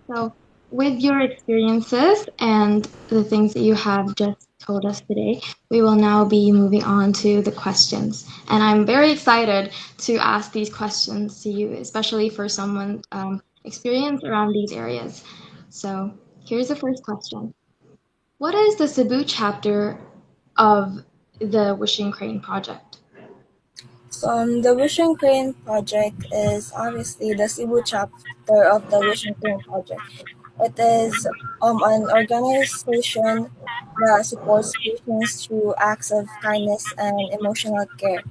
So, with your experiences and the things that you have just told us today, we will now be moving on to the questions. And I'm very excited to ask these questions to you, especially for someone experienced around these areas. So, here's the first question. What is the Cebu chapter of the Wishing Crane project? The Vision Crane project is obviously the Cebu chapter of the Vision Crane project. It is an organization that supports patients through acts of kindness and emotional care.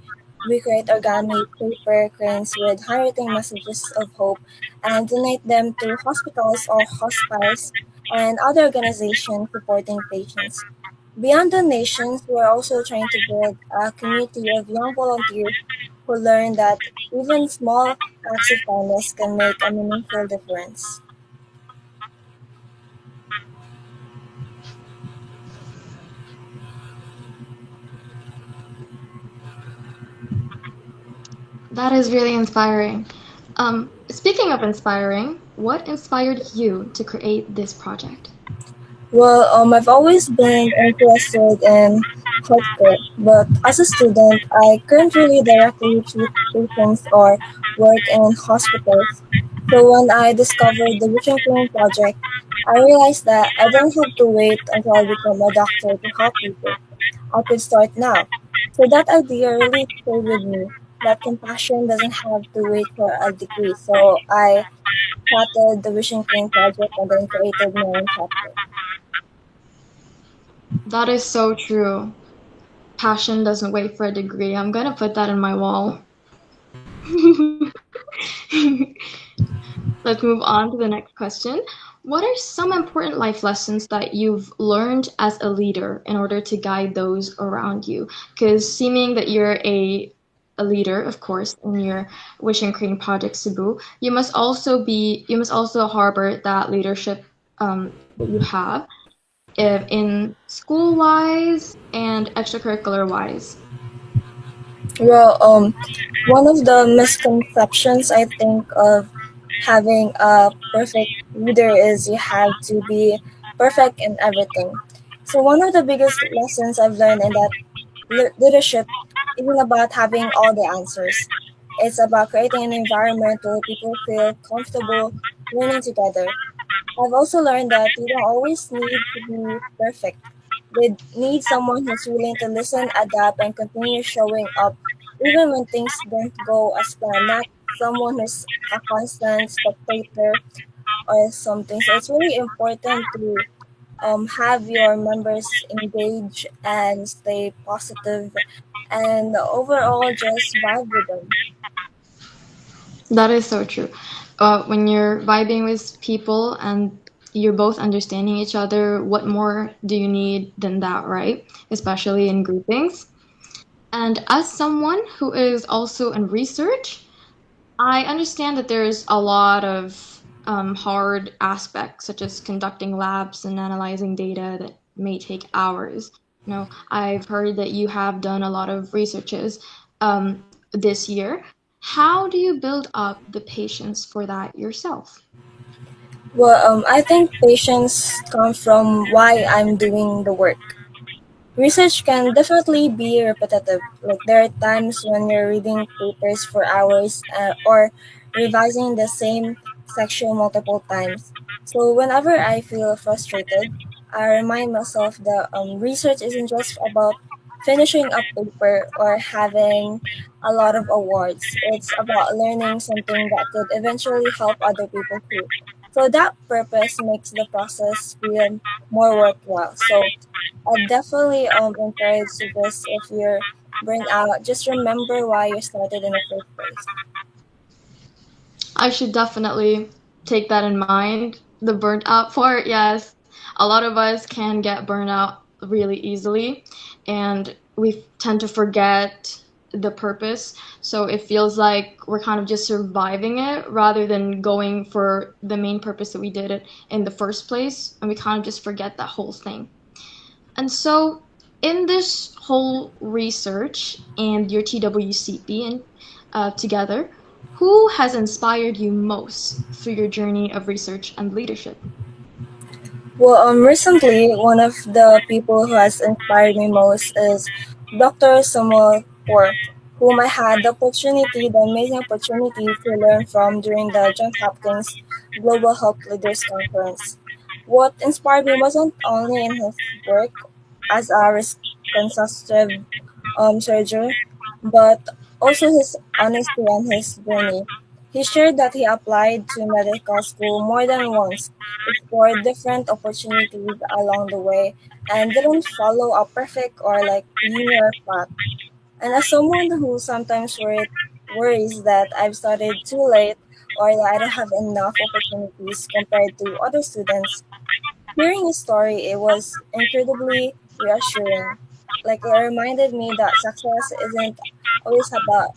We create origami paper cranes with handwritten messages of hope and donate them to hospitals or hospice and other organizations supporting patients. Beyond donations, we're also trying to build a community of young volunteers who learn that even small acts of kindness can make a meaningful difference. That is really inspiring. Speaking of inspiring, what inspired you to create this project? I've always been interested in healthcare, but as a student, I couldn't really directly treat patients or work in hospitals. So when I discovered the Vision Clean project, I realized that I don't have to wait until I become a doctor to help people. I could start now. So that idea really stayed with me. That compassion doesn't have to wait for a degree. So I started the Vision Clean project and then created my own chapter. That is so true. Passion doesn't wait for a degree. I'm gonna put that in my wall. Let's move on to the next question. What are some important life lessons that you've learned as a leader in order to guide those around you? Because seeming that you're a leader, of course, in your Wish and Cream Project Cebu, you must also harbor that leadership that you have in school wise and extracurricular wise. Well, one of the misconceptions I think of having a perfect leader is you have to be perfect in everything. So one of the biggest lessons I've learned in that leadership isn't about having all the answers. It's about creating an environment where people feel comfortable learning together. I've also learned that you don't always need to be perfect. They need someone who's willing to listen, adapt, and continue showing up even when things don't go as planned, not someone who's a constant spectator or something. So it's really important to have your members engage and stay positive and overall just vibe with them. That is so true. When you're vibing with people and you're both understanding each other, what more do you need than that, right? Especially in groupings. And as someone who is also in research, I understand that there's a lot of hard aspects, such as conducting labs and analyzing data that may take hours. I've heard that you have done a lot of researches this year. How do you build up the patience for that yourself? I think patience comes from why I'm doing the work. Research can definitely be repetitive. Like there are times when you're reading papers for hours or revising the same section multiple times. So whenever I feel frustrated, I remind myself that research isn't just about finishing a paper or having a lot of awards. It's about learning something that could eventually help other people too. So that purpose makes the process feel more worthwhile. So I definitely encourage this if you're burnt out. Just remember why you started in the first place. I should definitely take that in mind. The burnt out part, yes. A lot of us can get burnt out really easily, and we tend to forget the purpose. So it feels like we're kind of just surviving it rather than going for the main purpose that we did it in the first place, and we kind of just forget that whole thing. And so, in this whole research and your TWCP and together, Who has inspired you most through your journey of research and leadership? Well, recently, one of the people who has inspired me most is Dr. Samuel Poor, whom I had the amazing opportunity to learn from during the Johns Hopkins Global Health Leaders Conference. What inspired me wasn't only in his work as a reconstructive surgeon, but also his honesty and his journey. He shared that he applied to medical school more than once, explored different opportunities along the way, and didn't follow a perfect or like linear path. And as someone who sometimes worries that I've started too late or that I don't have enough opportunities compared to other students, hearing his story, it was incredibly reassuring. Like it reminded me that success isn't always about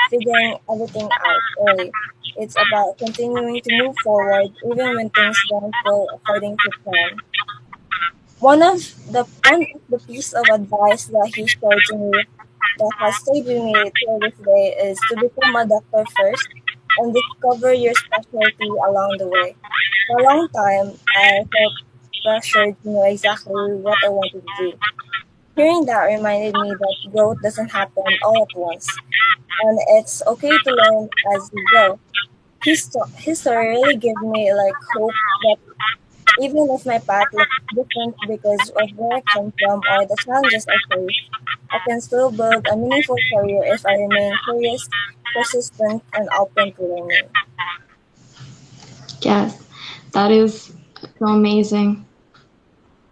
figuring everything out early. It's about continuing to move forward even when things don't go according to plan. One of the piece of advice that he shared to me that has stayed with me till this day is to become a doctor first and discover your specialty along the way. For a long time, I felt pressured to know exactly what I wanted to do. Hearing that reminded me that growth doesn't happen all at once, and it's okay to learn as you go. His story really gave me like hope that even if my path looks different because of where I came from or the challenges I face, I can still build a meaningful career if I remain curious, persistent, and open to learning. Yes, that is so amazing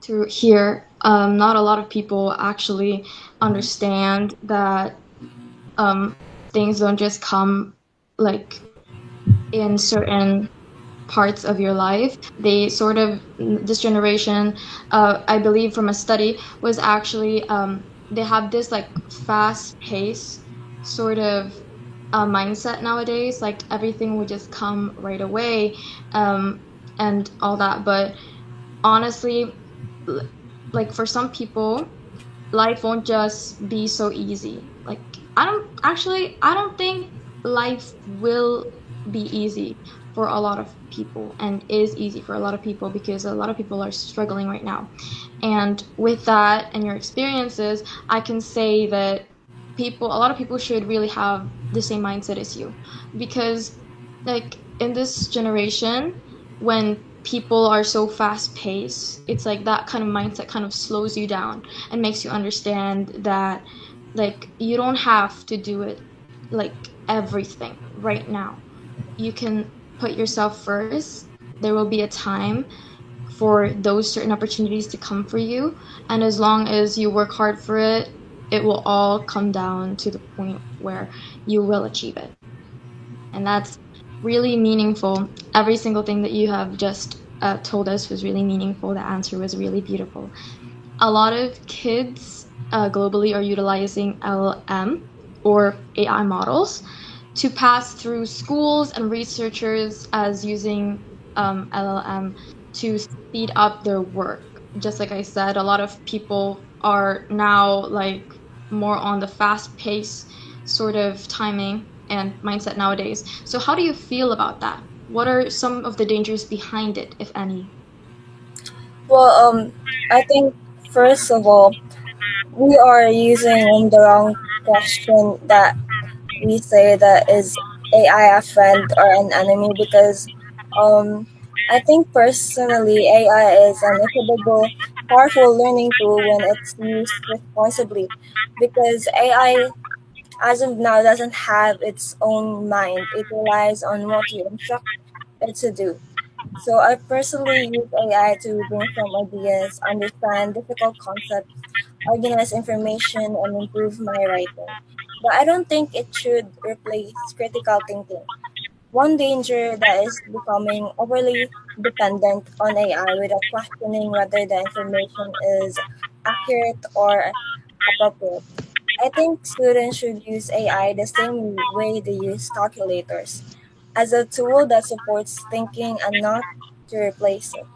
to hear. Not a lot of people actually understand that things don't just come like in certain parts of your life. They sort of, this generation, I believe from a study, was actually, they have this like fast pace sort of mindset nowadays. Like everything would just come right away, um, and all that. But honestly, like for some people, life won't just be so easy. Like I don't think life will be easy for a lot of people and is easy for a lot of people because a lot of people are struggling right now. And with that and your experiences, I can say that a lot of people should really have the same mindset as you because like in this generation when people are so fast paced, it's like that kind of mindset kind of slows you down and makes you understand that like you don't have to do it like everything right now. You can put yourself first. There will be a time for those certain opportunities to come for you, and as long as you work hard for it, it will all come down to the point where you will achieve it. And that's really meaningful. Every single thing that you have just told us was really meaningful. The answer was really beautiful. A lot of kids globally are utilizing LLM or AI models to pass through schools and researchers as using LLM to speed up their work. Just like I said, a lot of people are now like more on the fast pace sort of timing and mindset nowadays. So how do you feel about that? What are some of the dangers behind it, if any? Well, I think first of all, we are using the wrong question that we say that is AI a friend or an enemy because um, I think personally AI is an incredible, powerful learning tool when it's used responsibly because AI as of now doesn't have its own mind. It relies on what you instruct it to do. So I personally use AI to brainstorm ideas, understand difficult concepts, organize information, and improve my writing. But I don't think it should replace critical thinking. One danger that is becoming overly dependent on AI without questioning whether the information is accurate or appropriate. I think students should use AI the same way they use calculators, as a tool that supports thinking and not to replace it.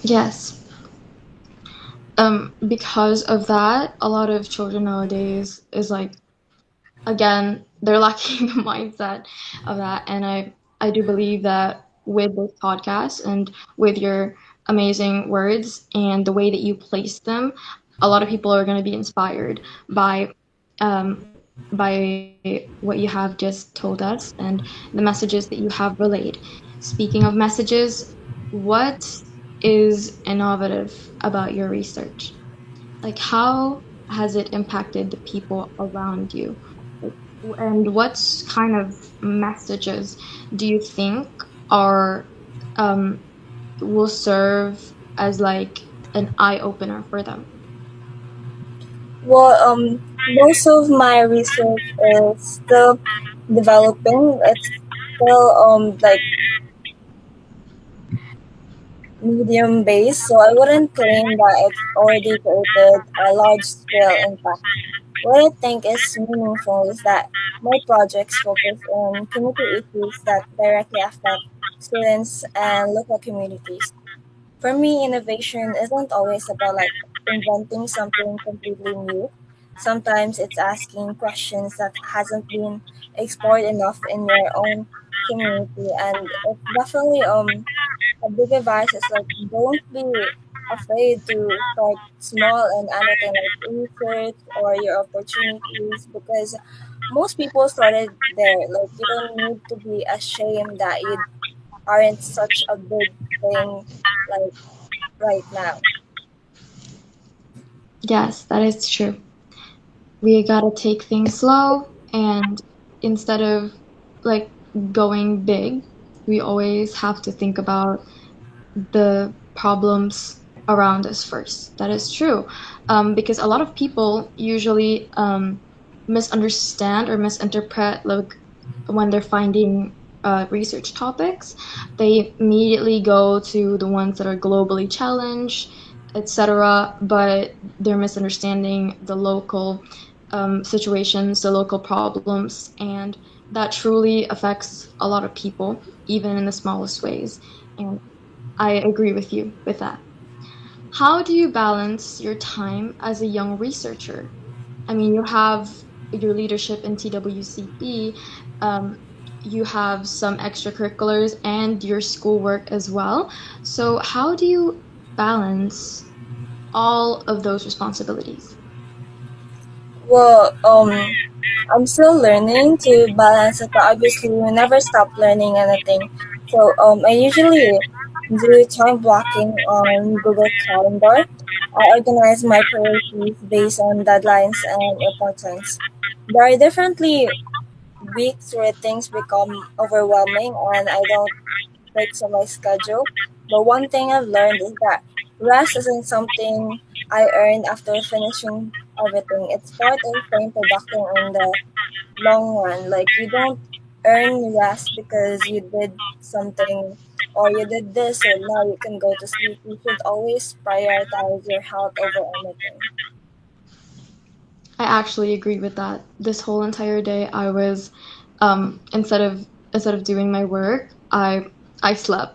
Yes. Because of that, a lot of children nowadays is like again, they're lacking the mindset of that. And I do believe that with this podcast and with your amazing words and the way that you place them, a lot of people are going to be inspired by by what you have just told us and the messages that you have relayed. Speaking of messages, what is innovative about your research? Like, how has it impacted the people around you? Like, and what kind of messages do you think are um, will serve as like an eye opener for them? Well, most of my research is still developing. It's still like medium based, so I wouldn't claim that it's already created a large scale impact. What I think is meaningful is that my projects focus on community issues that directly affect students and local communities. For me, innovation isn't always about like inventing something completely new. Sometimes it's asking questions that hasn't been explored enough in your own community, and it's definitely a big advice is like don't be afraid to start small and anything like research or your opportunities because most people started there. Like you don't need to be ashamed that you aren't such a big thing like right now. Yes, that is true. We gotta take things slow, and instead of like going big, we always have to think about the problems around us first. That is true. Because a lot of people usually misunderstand or misinterpret, like when they're finding research topics, they immediately go to the ones that are globally challenged, etc. But they're misunderstanding the local situations, the local problems, and that truly affects a lot of people, even in the smallest ways. And I agree with you with that. How do you balance your time as a young researcher? I mean, you have your leadership in TWCP, um, you have some extracurriculars and your schoolwork as well. So, how do you balance all of those responsibilities? Well, I'm still learning to balance it, but obviously we never stop learning anything. So I usually do time blocking on Google Calendar. I organize my priorities based on deadlines and importance. There are definitely weeks where things become overwhelming and I don't fix on my schedule. But one thing I've learned is that rest isn't something I earn after finishing everything. It's part of staying productive in the long run. Like you don't earn rest because you did something or you did this so now you can go to sleep. You should always prioritize your health over anything. I actually agree with that. This whole entire day, I was instead of doing my work, I slept.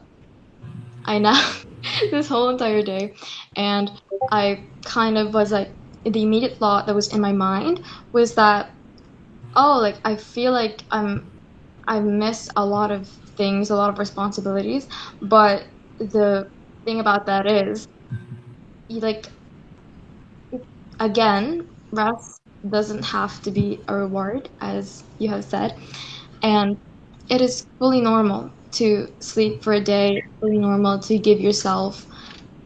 I napped this whole entire day, and I kind of was like the immediate thought that was in my mind was that, oh, like I feel like I miss a lot of things, a lot of responsibilities, but the thing about that is you like again, rest doesn't have to be a reward, as you have said. And it is fully normal to sleep for a day, fully normal to give yourself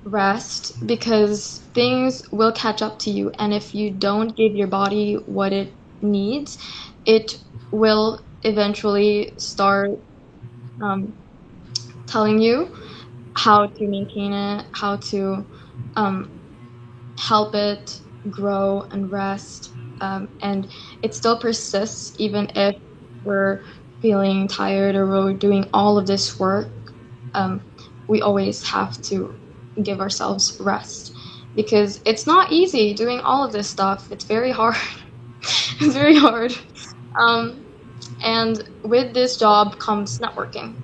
rest because things will catch up to you. And if you don't give your body what it needs, it will eventually start um, telling you how to maintain it, how to um, help it grow and rest. And it still persists even if we're feeling tired or we're doing all of this work. Um, we always have to give ourselves rest because it's not easy doing all of this stuff. It's very hard. It's very hard. Um, and with this job comes networking.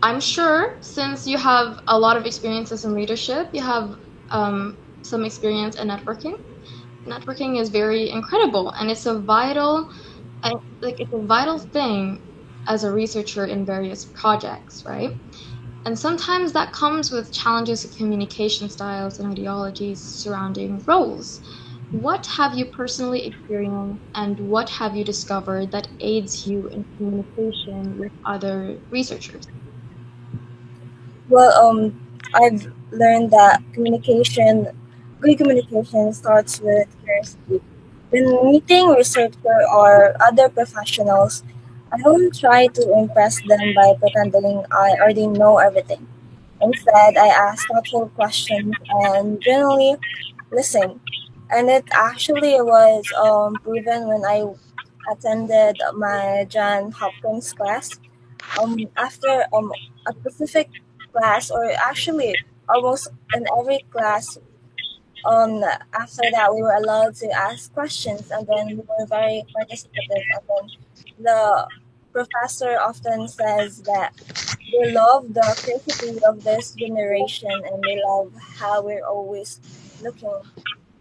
I'm sure since you have a lot of experiences in leadership, you have some experience in networking. Networking is very incredible and it's a vital like it's a vital thing as a researcher in various projects, right? And sometimes that comes with challenges of communication styles and ideologies surrounding roles. What have you personally experienced, and what have you discovered that aids you in communication with other researchers? Well, I've learned that good communication starts with curiosity. When meeting researcher or other professionals, I don't try to impress them by pretending I already know everything. Instead, I ask thoughtful questions and generally listen. And it actually was proven when I attended my John Hopkins class. After a specific class, or actually almost in every class, after that we were allowed to ask questions, and then we were very participative. And then the professor often says that they love the creativity of this generation, and they love how we're always looking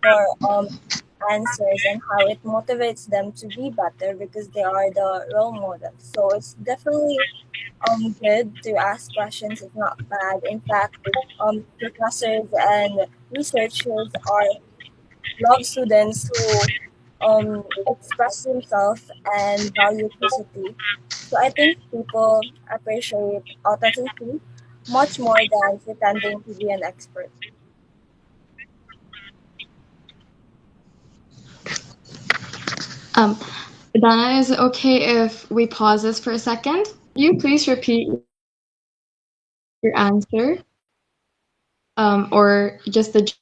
for answers and how it motivates them to be better because they are the role models. So it's definitely good to ask questions. It's not bad. In fact, professors and researchers are love students who express themselves and value curiosity. So I think people appreciate authenticity much more than pretending to be an expert. Um, Dana, is it okay if we pause this for a second? You please repeat your answer, or just the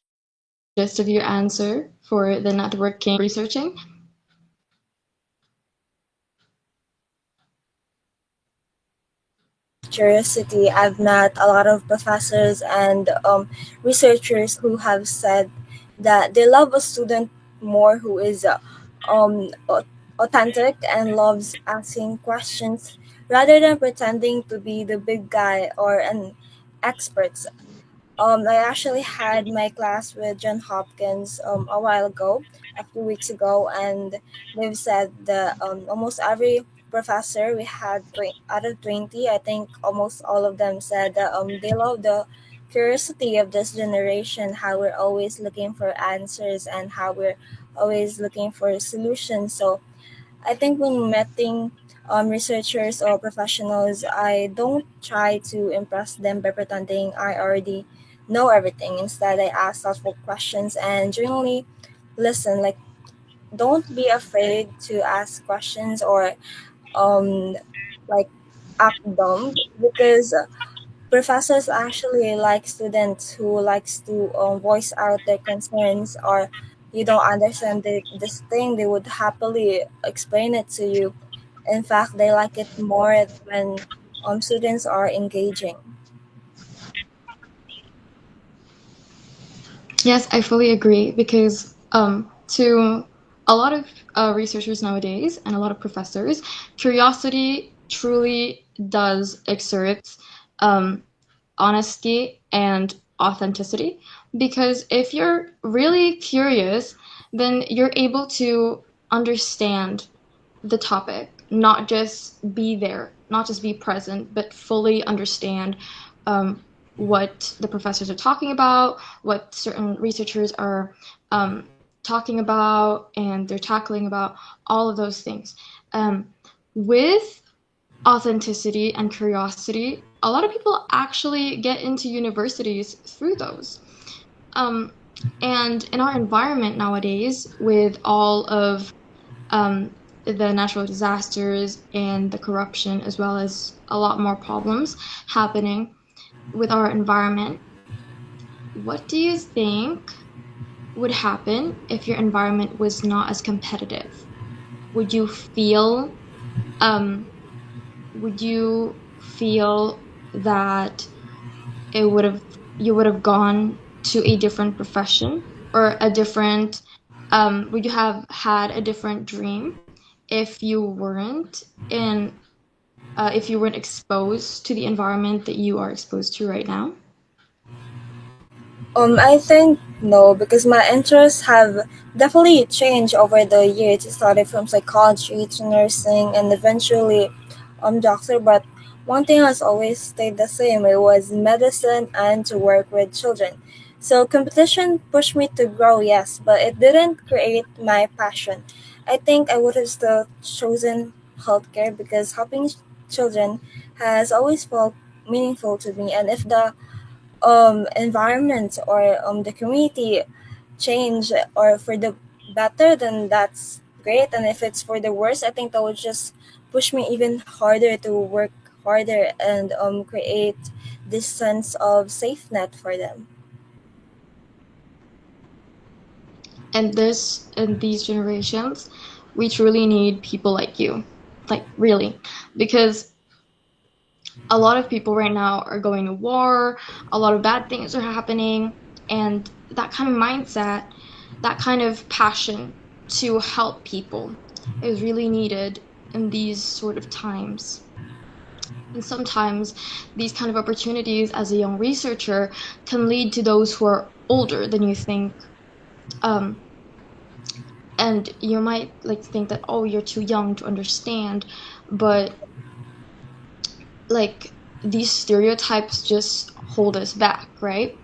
gist of your answer for the networking researching. Curiosity, I've met a lot of professors and researchers who have said that they love a student more who is authentic and loves asking questions rather than pretending to be the big guy or an expert. I actually had my class with John Hopkins a while ago, a few weeks ago, and they've said that almost every professor we had out of 20, I think almost all of them said that they love the curiosity of this generation, how we're always looking for answers and how we're always looking for solutions. So I think when meeting researchers or professionals, I don't try to impress them by pretending I already know everything. Instead, I ask thoughtful questions and generally listen. Like, don't be afraid to ask questions or um, like act dumb because professors actually like students who likes to voice out their concerns, or you don't understand this thing, they would happily explain it to you. In fact, they like it more when students are engaging. Yes, I fully agree because to a lot of researchers nowadays and a lot of professors, curiosity truly does exert honesty and authenticity. Because if you're really curious, then you're able to understand the topic, not just be there, not just be present, but fully understand what the professors are talking about, what certain researchers are talking about, and they're tackling about all of those things. With authenticity and curiosity, a lot of people actually get into universities through those. Um, and in our environment nowadays, with all of the natural disasters and the corruption, as well as a lot more problems happening with our environment, what do you think would happen if your environment was not as competitive? Would you feel um, would you feel that it would have you would have gone to a different profession, or a different would you have had a different dream if you weren't in if you weren't exposed to the environment that you are exposed to right now? I think No, because my interests have definitely changed over the years. It started from psychology to nursing and eventually doctor, but one thing has always stayed the same. It was medicine and to work with children. So competition pushed me to grow, yes, but it didn't create my passion. I think I would have still chosen healthcare because helping children has always felt meaningful to me, and if the environment or the community change or for the better, then that's great, and if it's for the worse, I think that would just push me even harder to work harder and create this sense of safe net for them. And this in these generations, we truly need people like you. Like really. Because a lot of people right now are going to war, a lot of bad things are happening, and that kind of mindset, that kind of passion to help people is really needed in these sort of times. And sometimes these kind of opportunities as a young researcher can lead to those who are older than you think. Um, and you might like think that, oh, you're too young to understand, but like these stereotypes just hold us back, right?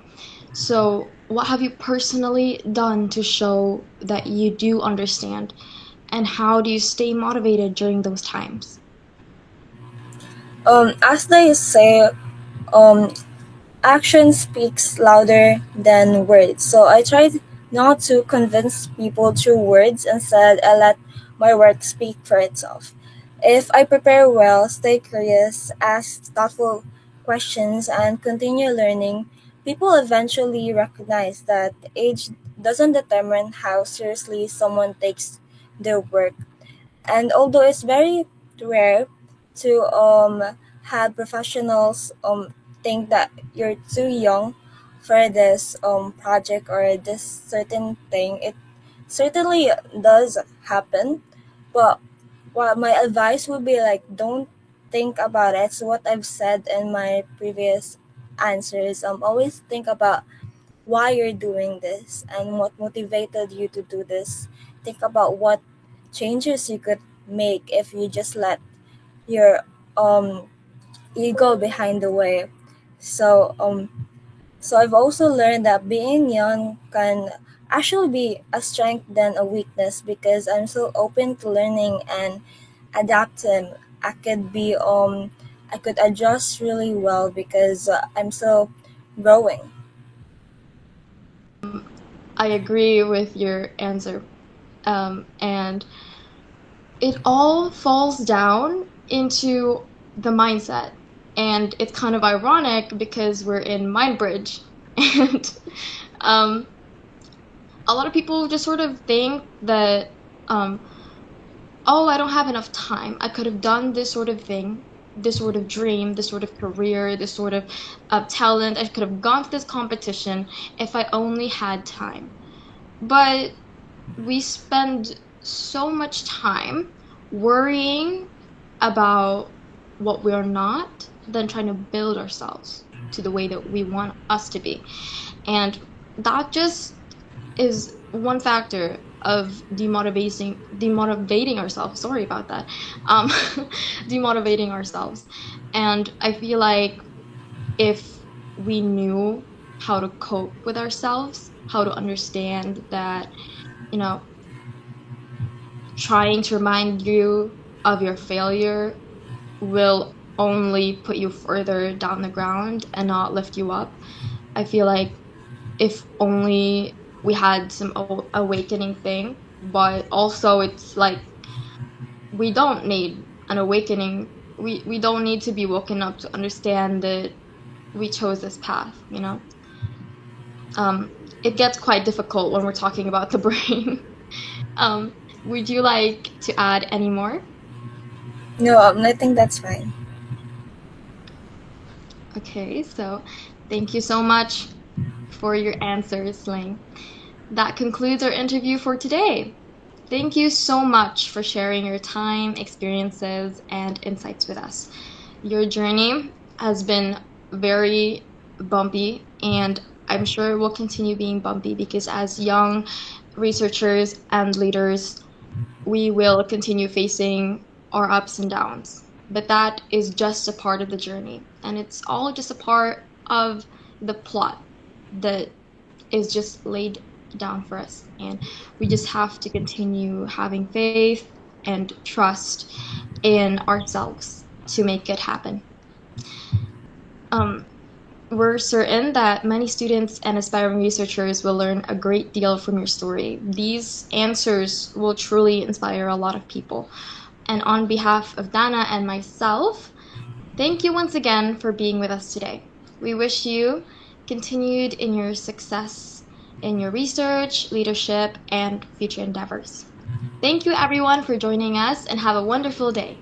So what have you personally done to show that you do understand, and how do you stay motivated during those times? As they say, um, action speaks louder than words. So I tried not to convince people through words. Instead, I let my work speak for itself. If I prepare well, stay curious, ask thoughtful questions, and continue learning, people eventually recognize that age doesn't determine how seriously someone takes their work. And although it's very rare to have professionals think that you're too young for this project or this certain thing, it certainly does happen. But what my advice would be like, don't think about it. So what I've said in my previous answers, always think about why you're doing this and what motivated you to do this. Think about what changes you could make if you just let your um ego behind the way. So so I've also learned that being young can actually be a strength than a weakness because I'm so open to learning and adapting. I could be I could adjust really well because I'm still growing. I agree with your answer. And it all falls down into the mindset. And it's kind of ironic because we're in Mindbridge. And um, a lot of people just sort of think that, um, oh, I don't have enough time. I could have done this sort of thing, this sort of dream, this sort of career, this sort of talent. I could have gone to this competition if I only had time. But we spend so much time worrying about what we're not than trying to build ourselves to the way that we want us to be. And that just is one factor of demotivating ourselves. Sorry about that. Um, demotivating ourselves. And I feel like if we knew how to cope with ourselves, how to understand that, you know, trying to remind you of your failure will only put you further down the ground and not lift you up. I feel like if only we had some awakening thing, but also it's like we don't need an awakening. We don't need to be woken up to understand that we chose this path, you know? It gets quite difficult when we're talking about the brain. Would you like to add any more? No, I think that's fine. Okay, so thank you so much for your answers, Ling. That concludes our interview for today. Thank you so much for sharing your time, experiences, and insights with us. Your journey has been very bumpy, and I'm sure it will continue being bumpy because as young researchers and leaders, we will continue facing our ups and downs. But that is just a part of the journey. And it's all just a part of the plot that is just laid down for us. And we just have to continue having faith and trust in ourselves to make it happen. Um, we're certain that many students and aspiring researchers will learn a great deal from your story. These answers will truly inspire a lot of people. And on behalf of Dana and myself, thank you once again for being with us today. We wish you continued in your success in your research, leadership, and future endeavors. Thank you, everyone, for joining us, and have a wonderful day.